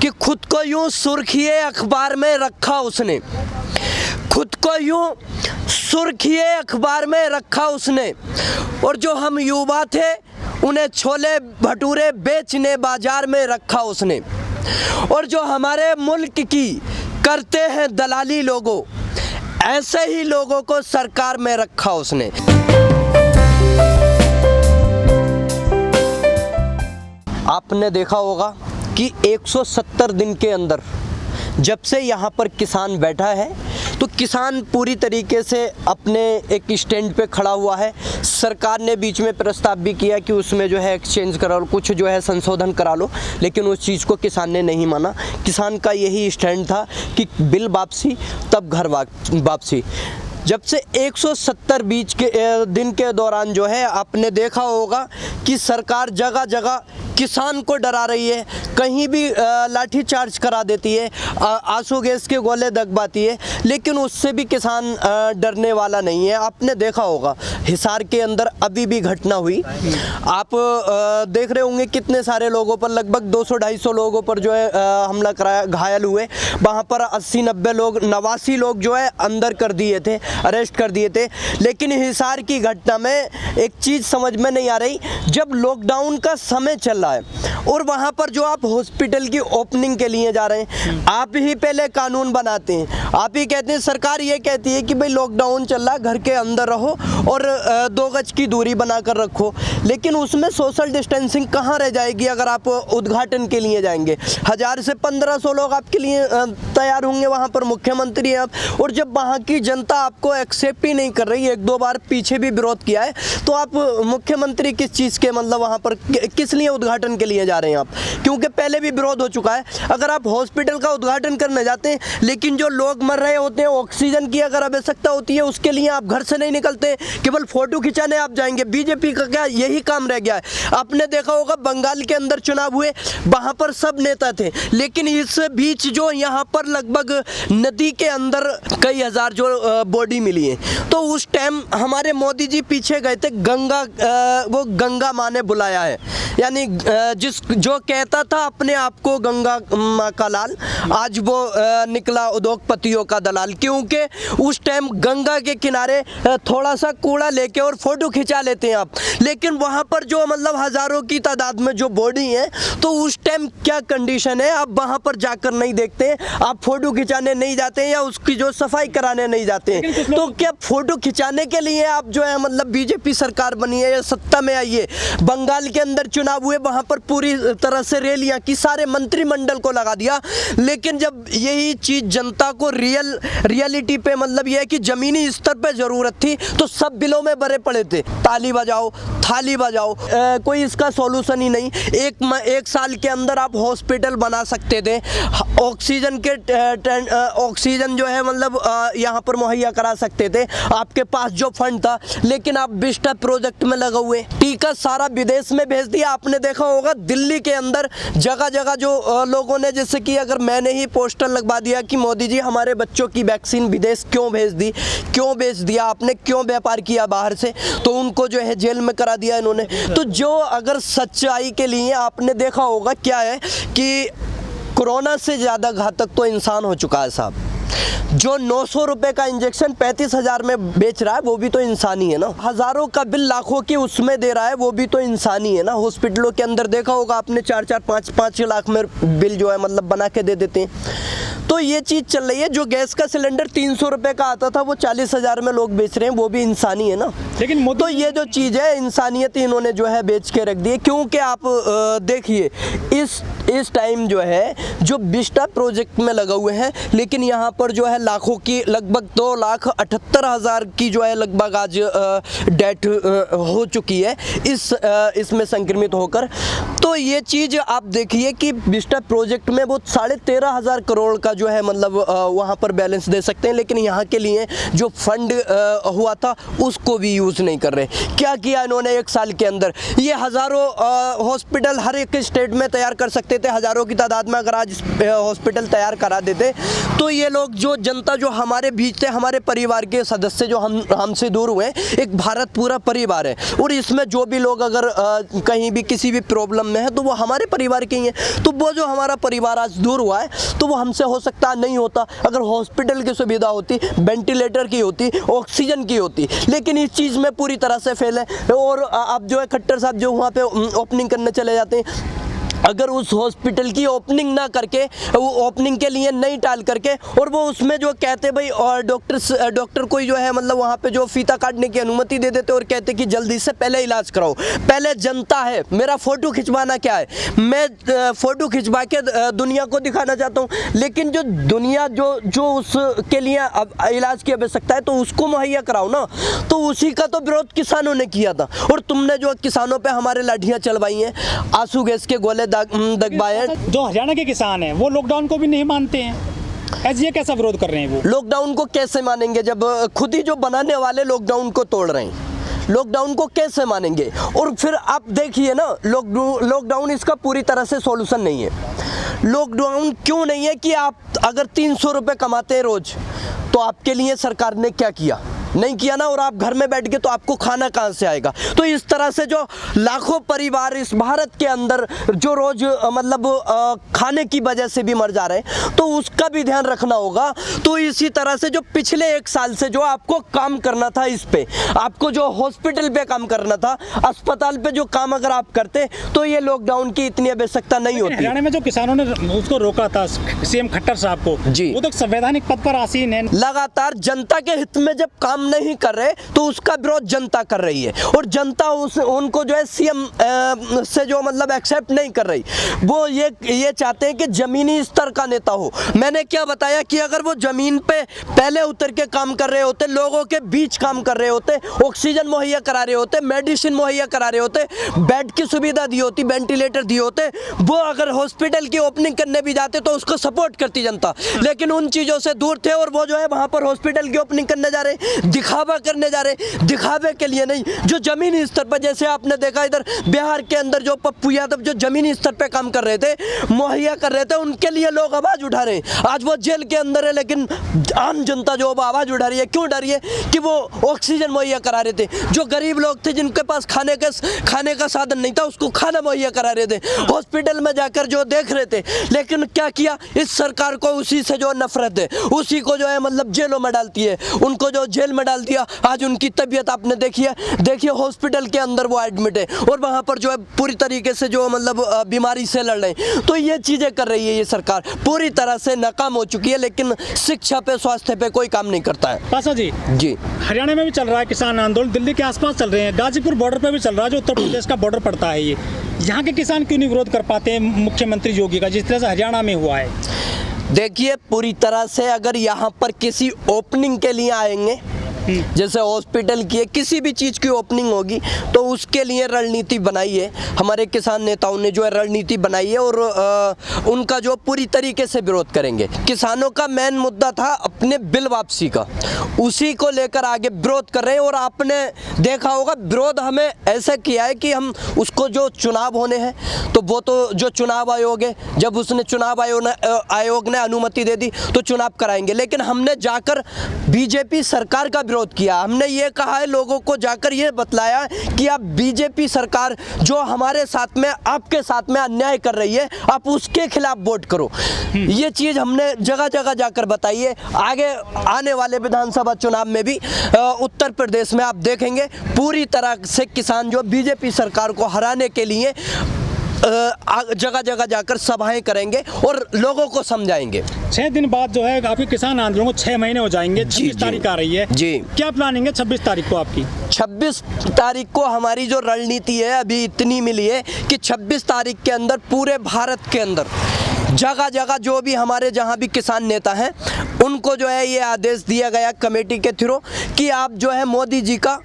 कि खुद को यूं सुर्खिए अखबार में रखा उसने, खुद को यूं सुर्खिए अखबार में रखा उसने। और जो हम युवा थे उन्हें छोले भटूरे बेचने बाजार में रखा उसने। और जो हमारे मुल्क की करते हैं दलाली लोगों, ऐसे ही लोगों को सरकार में रखा उसने। आपने देखा होगा कि 170 दिन के अंदर जब से यहाँ पर किसान बैठा है तो किसान पूरी तरीके से अपने एक स्टैंड पे खड़ा हुआ है। सरकार ने बीच में प्रस्ताव भी किया कि उसमें जो है एक्सचेंज करा लो, कुछ जो है संशोधन करा लो, लेकिन उस चीज़ को किसान ने नहीं माना। किसान का यही स्टैंड था कि बिल वापसी तब घर वापसी। जब से 170 दिन के दौरान जो है आपने देखा होगा कि सरकार जगह जगह किसान को डरा रही है, कहीं भी लाठी चार्ज करा देती है, आंसू गैस के गोले दगवाती है, लेकिन उससे भी किसान डरने वाला नहीं है। आपने देखा होगा हिसार के अंदर अभी भी घटना हुई, आप देख रहे होंगे कितने सारे लोगों पर, लगभग 200-250 लोगों पर जो है हमला कराया, घायल हुए। वहाँ पर 80-90 लोग, 89 लोग जो है अंदर कर दिए थे, अरेस्ट कर दिए थे। लेकिन हिसार की घटना में एक चीज़ समझ में नहीं आ रही, जब लॉकडाउन का समय चल रहा है और वहाँ पर जो आप हॉस्पिटल की ओपनिंग के लिए जा रहे हैं, आप ही पहले कानून बनाते हैं, आप ही कहते हैं, सरकार ये कहती है कि भाई लॉकडाउन चल रहा है, घर के अंदर रहो और 2 गज की दूरी बनाकर रखो, लेकिन उसमें सोशल डिस्टेंसिंग कहाँ रह जाएगी अगर आप उद्घाटन के लिए जाएंगे। 1000 से 1500 लोग आपके लिए तैयार होंगे, वहाँ पर मुख्यमंत्री हैं आप, और जब वहाँ की जनता आपको एक्सेप्ट ही नहीं कर रही, 1-2 बार पीछे भी विरोध किया है, तो आप मुख्यमंत्री किस चीज़ के, मतलब वहाँ पर किस लिए उद्घाटन के लिए जा रहे हैं आप? क्योंकि पहले भी विरोध हो चुका है। अगर आप हॉस्पिटल का उद्घाटन करने जाते हैं, लेकिन जो लोग मर रहे होते हैं, ऑक्सीजन की अगर आवश्यकता होती है, उसके लिए आप घर से नहीं निकलते, केवल फोटो खिंचाने आप जाएंगे। बीजेपी का क्या यही काम रह गया है? आपने देखा होगा बंगाल के अंदर चुनाव हुए, वहां पर सब नेता थे, लेकिन इस बीच जो यहाँ पर लगभग नदी के अंदर कई हजार जो बॉडी मिली है, तो उस टाइम हमारे मोदी जी पीछे गए थे, वो गंगा माँ ने बुलाया है, यानी जो कहता था अपने आप को गंगा माँ का लाल, आज वो निकला उद्योगपतियों का दलाल। क्योंकि उस टाइम गंगा के किनारे थोड़ा सा कूड़ा लेके और फोटो खिंचा लेते हैं आप, लेकिन वहाँ पर जो मतलब हजारों की तादाद में जो बॉडी है, तो उस टाइम क्या कंडीशन है, आप वहाँ पर जाकर नहीं देखते हैं, आप फोटो खिंचाने नहीं जाते हैं या उसकी जो सफाई कराने नहीं जाते हैं। तो क्या फोटो खिंचाने के लिए आप जो है मतलब बीजेपी सरकार बनी है या सत्ता में आई है? बंगाल के अंदर चुनाव हुए, वहाँ पर पूरी तरह से रैलियां की, सारे मंत्रिमंडल को लगा दिया, लेकिन जब यही चीज जनता को रियलिटी पे, मतलब यह है कि जमीनी स्तर पे जरूरत थी, तो सब बिलों में भरे पड़े थे, ताली बजाओ थाली बजाओ, कोई इसका सॉल्यूशन ही नहीं। एक साल के अंदर आप हॉस्पिटल बना सकते थे, ऑक्सीजन जो है मतलब यहाँ पर मुहैया करा सकते थे, आपके पास जो फंड था, लेकिन आप विस्टा प्रोजेक्ट में लगे हुए, टीका सारा विदेश में भेज दिया। आपने देखा होगा दिल्ली के अंदर जगह जगह जो लोगों ने, जैसे कि अगर मैंने ही पोस्टर लगवा दिया कि मोदी जी हमारे बच्चों की वैक्सीन विदेश क्यों भेज दी, क्यों भेज दिया आपने, क्यों व्यापार किया बाहर से, तो उनको जो है जेल में करा दिया इन्होंने। तो जो अगर सच्चाई के लिए आपने देखा होगा क्या है कि कोरोना से ज़्यादा घातक तो इंसान हो चुका है साहब। जो 900 रुपए का इंजेक्शन 35,000 में बेच रहा है, वो भी तो इंसानी है ना। हजारों का बिल लाखों की उसमें दे रहा है, वो भी तो इंसानी है ना। हॉस्पिटलों के अंदर देखा होगा आपने 4-4, 5-5 लाख में बिल जो है मतलब बना के दे देते हैं। तो ये चीज़ चल रही है। जो गैस का सिलेंडर 300 रुपए का आता था, वो 40,000 में लोग बेच रहे हैं, वो भी इंसानी है ना। लेकिन तो ये जो चीज़ है, इंसानियत इन्होंने जो है बेच के रख दी है। क्योंकि आप देखिए इस टाइम जो है जो विस्टा प्रोजेक्ट में लगे हुए हैं, लेकिन यहाँ पर जो है लाखों की, लगभग 2,78,000 की जो है लगभग आज डेथ हो चुकी है इसमें संक्रमित होकर। तो ये चीज़ आप देखिए कि विस्टा प्रोजेक्ट में वो 13,500 करोड़ का जो है मतलब वहाँ पर बैलेंस दे सकते हैं, लेकिन यहाँ के लिए जो फंड हुआ था उसको भी यूज़ नहीं कर रहे। क्या किया इन्होंने 1 साल के अंदर? ये हज़ारों हॉस्पिटल हर एक स्टेट में तैयार कर सकते देते हज़ारों की तादाद में, अगर आज हॉस्पिटल तैयार करा देते तो ये लोग जो जनता जो हमारे बीच थे, हमारे परिवार के सदस्य जो हमसे दूर हुए, एक भारत पूरा परिवार है और इसमें जो भी लोग अगर कहीं भी किसी भी प्रॉब्लम में है तो वो हमारे परिवार के ही हैं। तो वो जो हमारा परिवार आज दूर हुआ है तो वो हमसे हो सकता नहीं होता अगर हॉस्पिटल की सुविधा होती, वेंटिलेटर की होती, ऑक्सीजन की होती, लेकिन इस चीज़ में पूरी तरह से फेल है। और आप जो है खट्टर साहब जो वहाँ पे ओपनिंग करने चले जाते हैं, अगर उस हॉस्पिटल की ओपनिंग ना करके, वो ओपनिंग के लिए नहीं टाल करके, और वो उसमें जो कहते भाई और डॉक्टर कोई जो है मतलब वहाँ पे जो फीता काटने की अनुमति दे देते और कहते कि जल्दी से पहले इलाज कराओ। पहले जनता है, मेरा फ़ोटो खिंचवाना क्या है, मैं फ़ोटो खिंचवा के दुनिया को दिखाना चाहता हूँ, लेकिन जो दुनिया जो उसके लिए अब इलाज की आवश्यकता है तो उसको मुहैया कराओ ना। तो उसी का तो विरोध किसानों ने किया था और तुमने जो किसानों पे हमारे लाठियाँ चलवाई हैं, आंसू गैस के गोले दगवाए। जो हरियाणा के किसान हैं वो लॉकडाउन को भी नहीं मानते हैं, ऐसे ये कैसा विरोध कर रहे हैं? वो लॉकडाउन को कैसे मानेंगे जब खुद ही जो बनाने वाले लॉकडाउन को तोड़ रहे हैं? लॉकडाउन को कैसे मानेंगे? और फिर आप देखिए ना, लॉकडाउन इसका पूरी तरह से सॉल्यूशन नहीं है। लॉकडाउन क्यों नहीं है कि आप अगर 300 रुपये कमाते हैं रोज तो आपके लिए सरकार ने क्या किया? नहीं किया ना। और आप घर में बैठ के तो आपको खाना कहाँ से आएगा? तो इस तरह से जो लाखों परिवार इस भारत के अंदर जो रोज मतलब खाने की वजह से भी मर जा रहे हैं, तो उसका भी ध्यान रखना होगा। तो इसी तरह से जो पिछले 1 साल से जो आपको काम करना था, इस पे आपको जो हॉस्पिटल पे काम करना था, अस्पताल पे जो काम अगर आप करते तो ये लॉकडाउन की इतनी आवश्यकता नहीं होती। हरियाणा में जो किसानों ने उसको रोका था, सीएम खट्टर साहब को, जी, वो तो संवैधानिक पद पर आसीन है। लगातार जनता के हित में जब काम नहीं कर रहे तो उसका विरोध जनता कर रही है और जनता उनको जो है सीएम से जो मतलब एक्सेप्ट नहीं कर रही। वो ये चाहते हैं कि जमीनी स्तर का नेता हो। मैंने क्या बताया कि अगर वो जमीन पे पहले उतर के काम कर रहे होते, लोगों के बीच काम कर रहे होते, ऑक्सीजन मुहैया करा रहे होते, मेडिसिन मुहैया करा रहे होते, बेड की सुविधा दी होती, वेंटिलेटर दिए होते, वो अगर हॉस्पिटल की ओपनिंग करने भी जाते तो उसको सपोर्ट करती जनता। लेकिन उन चीज़ों से दूर थे और वो जो है वहाँ पर हॉस्पिटल की ओपनिंग करने जा रहे, दिखावा करने जा रहे, दिखावे के लिए नहीं। जो जमीनी स्तर पर, जैसे आपने देखा इधर बिहार के अंदर जो पप्पू यादव जो जमीनी स्तर पे काम कर रहे थे, मुहैया कर रहे थे, उनके लिए लोग आवाज़ उठा रहे हैं। आज वो जेल के अंदर है, लेकिन आम जनता जो आवाज़ उठा रही है, क्यों उठा रही है? कि वो ऑक्सीजन मुहैया करा रहे थे। जो गरीब लोग थे जिनके पास खाने का साधन नहीं था, उसको खाना मुहैया करा रहे थे, हॉस्पिटल में जाकर जो देख रहे थे। लेकिन क्या किया इस सरकार को? उसी से जो नफरत है, उसी को जो है मतलब जेलों में डालती है, उनको जो जेल में डाल दिया। आज उनकी तबीयत आपने देखिए हॉस्पिटल के अंदर वो एडमिट है और वहाँ पर जो है पूरी तरीके से जो मतलब बीमारी से लड़ रहे हैं। तो ये चीज़ें कर रही है ये सरकार, पूरी तरह से नाकाम हो चुकी है, लेकिन शिक्षा पे, स्वास्थ्य पे कोई काम नहीं करता है। पासा जी, हरियाणा में भी चल रहा है किसान आंदोलन, दिल्ली के आसपास चल रहे हैं, गाजीपुर बॉर्डर पे भी चल रहा है, जो उत्तर प्रदेश का बॉर्डर पड़ता है। ये यहाँ के किसान क्यों नहीं विरोध कर पाते हैं मुख्यमंत्री योगी का, जिस तरह से हरियाणा में हुआ है? देखिए, पूरी तरह से अगर यहाँ पर किसी ओपनिंग के लिए आएंगे, जैसे हॉस्पिटल की किसी भी चीज़ की ओपनिंग होगी, तो उसके लिए रणनीति बनाई है हमारे किसान नेताओं ने, जो है रणनीति बनाई है और उनका जो पूरी तरीके से विरोध करेंगे। किसानों का मेन मुद्दा था अपने बिल वापसी का, उसी को लेकर आगे विरोध कर रहे हैं। और आपने देखा होगा विरोध हमें ऐसा किया है कि हम उसको जो चुनाव होने हैं, तो वो तो जो चुनाव आयोग है, जब उसने चुनाव आयोग ने अनुमति दे दी तो चुनाव कराएंगे। लेकिन हमने जाकर बीजेपी सरकार का विरोध किया। हमने ये कहा है लोगों को, जाकर ये बतलाया कि आप बीजेपी सरकार जो हमारे साथ में, आपके साथ में अन्याय कर रही है, आप उसके खिलाफ वोट करो। ये चीज़ हमने जगह जगह जाकर बताई है। आगे आने वाले विधानसभा चुनाव में भी उत्तर प्रदेश में आप देखेंगे पूरी तरह से किसान जो बीजेपी सरकार को हराने के लिए जगह जगह जाकर सभाएं करेंगे और लोगों को समझाएंगे। 6 दिन बाद जो है आपके किसान आंदोलन को 6 महीने हो जाएंगे। 26 तारीख आ रही है जी, क्या प्लानिंग है 26 तारीख को आपकी? 26 तारीख को हमारी जो रणनीति है अभी इतनी मिली है कि 26 तारीख के अंदर पूरे भारत के अंदर जगह जगह जो भी हमारे जहाँ भी किसान नेता हैं, उनको जो है ये आदेश दिया गया कमेटी के थ्रू कि आप जो है मोदी जी का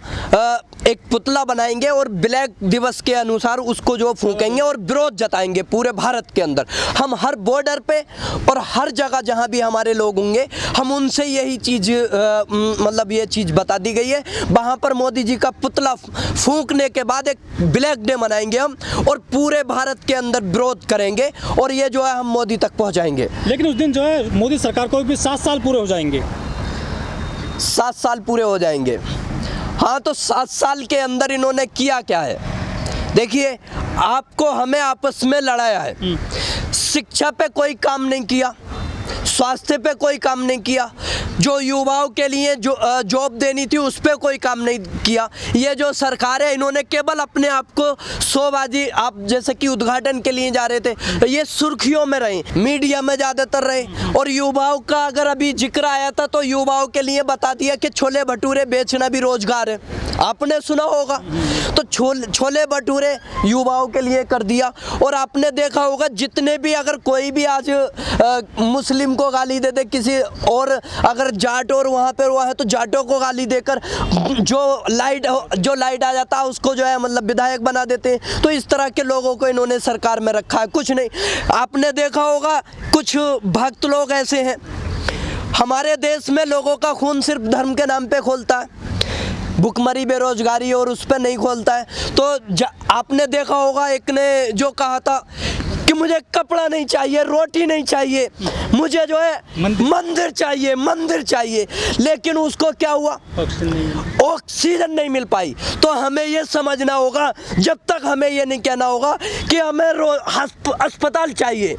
एक पुतला बनाएंगे और ब्लैक दिवस के अनुसार उसको जो फूकेंगे और विरोध जताएंगे पूरे भारत के अंदर। हम हर बॉर्डर पे और हर जगह जहां भी हमारे लोग होंगे हम उनसे यही चीज़ मतलब ये चीज़ बता दी गई है। वहां पर मोदी जी का पुतला फूंकने के बाद एक ब्लैक डे मनाएंगे हम और पूरे भारत के अंदर विरोध करेंगे और ये जो है हम मोदी तक पहुंचाएंगे। लेकिन उस दिन जो है मोदी सरकार को भी 7 साल पूरे हो जाएंगे। 7 साल पूरे हो जाएंगे। हाँ, तो 7 साल के अंदर इन्होंने किया क्या है? देखिए, आपको हमें आपस में लड़ाया है। शिक्षा पे कोई काम नहीं किया, स्वास्थ्य पे कोई काम नहीं किया, जो युवाओं के लिए जो जॉब देनी थी उस पे कोई काम नहीं किया। ये जो सरकार है इन्होंने केवल अपने आप को शोबाजी, आप जैसे कि उद्घाटन के लिए जा रहे थे, ये सुर्खियों में रहे, मीडिया में ज़्यादातर रहे और युवाओं का अगर अभी जिक्र आया था तो युवाओं के लिए बता दिया कि छोले भटूरे बेचना भी रोजगार है। आपने सुना होगा, तो छोले भटूरे युवाओं के लिए कर दिया। और आपने देखा होगा जितने भी, अगर कोई भी आज मुस्लिम को गाली दे दे किसी, और अगर जाट और वहाँ पर हुआ है तो जाटों को गाली देकर जो लाइट आ जाता है उसको जो है मतलब विधायक बना देते हैं। तो इस तरह के लोगों को इन्होंने सरकार में रखा है, कुछ नहीं। आपने देखा होगा कुछ भक्त लोग ऐसे हैं, हमारे देश में लोगों का खून सिर्फ धर्म के नाम पे खोलता है, भुखमरी बेरोजगारी और उस पर नहीं खोलता है। तो आपने देखा होगा एक ने जो कहा था कि मुझे कपड़ा नहीं चाहिए, रोटी नहीं चाहिए, मुझे जो है मंदिर चाहिए, लेकिन उसको क्या हुआ? ऑक्सीजन नहीं मिल पाई। तो हमें ये समझना होगा, जब तक हमें ये नहीं कहना होगा कि हमें अस्पताल चाहिए,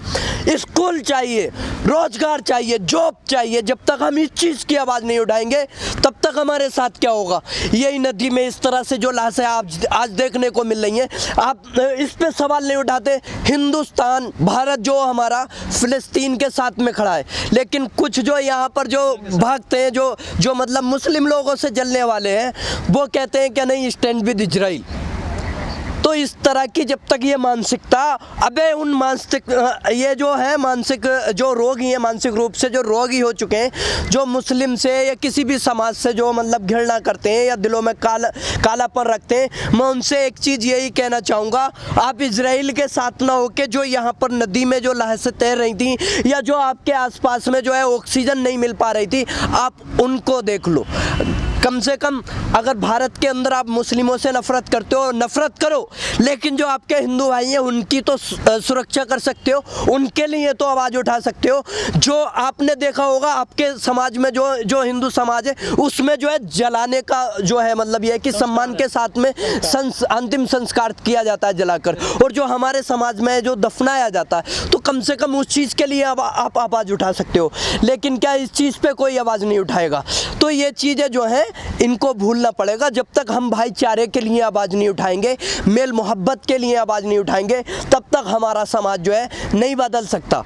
स्कूल चाहिए, रोजगार चाहिए, जॉब चाहिए, जब तक हम इस चीज़ की आवाज़ नहीं उठाएंगे तब तक हमारे साथ क्या होगा? यही नदी में इस तरह से जो लाशें आज देखने को मिल रही हैं, आप इस पे सवाल नहीं उठाते। हिंदुस्तान, भारत जो हमारा फिलिस्तीन के साथ में खड़ा है, लेकिन कुछ जो यहाँ पर जो भक्त हैं, जो मतलब मुस्लिम लोगों से जलने वाले हैं, वो कहते हैं कि नहीं, स्टैंड विद इजराइल। तो इस तरह की जब तक ये मानसिकता, अबे उन मानसिक ये जो है मानसिक जो रोगी हैं, मानसिक रूप से जो रोगी हो चुके हैं, जो मुस्लिम से या किसी भी समाज से जो मतलब घृणा करते हैं या दिलों में कालापन रखते हैं, मैं उनसे एक चीज़ यही कहना चाहूँगा, आप इजराइल के साथ ना होके जो यहाँ पर नदी में जो लाशें तैर रही थी या जो आपके आसपास में जो है ऑक्सीजन नहीं मिल पा रही थी, आप उनको देख लो। कम से कम अगर भारत के अंदर आप मुस्लिमों से नफरत करते हो, नफरत करो, लेकिन जो आपके हिंदू भाई हैं उनकी तो सुरक्षा कर सकते हो, उनके लिए तो आवाज़ उठा सकते हो। जो आपने देखा होगा आपके समाज में जो हिंदू समाज है उसमें जो है जलाने का जो है मतलब ये है कि सम्मान के साथ में अंतिम संस्कार किया जाता है जलाकर, और जो हमारे समाज में जो दफनाया जाता है, तो कम से कम उस चीज़ के लिए आप आवाज़ उठा सकते हो। लेकिन क्या इस चीज़ पे कोई आवाज़ नहीं उठाएगा? तो ये चीज़ें जो हैं इनको भूलना पड़ेगा। जब तक हम भाईचारे के लिए आवाज़ नहीं उठाएंगे, मेल मोहब्बत के लिए आवाज़ नहीं उठाएंगे, तब तक हमारा समाज जो है नहीं बदल सकता।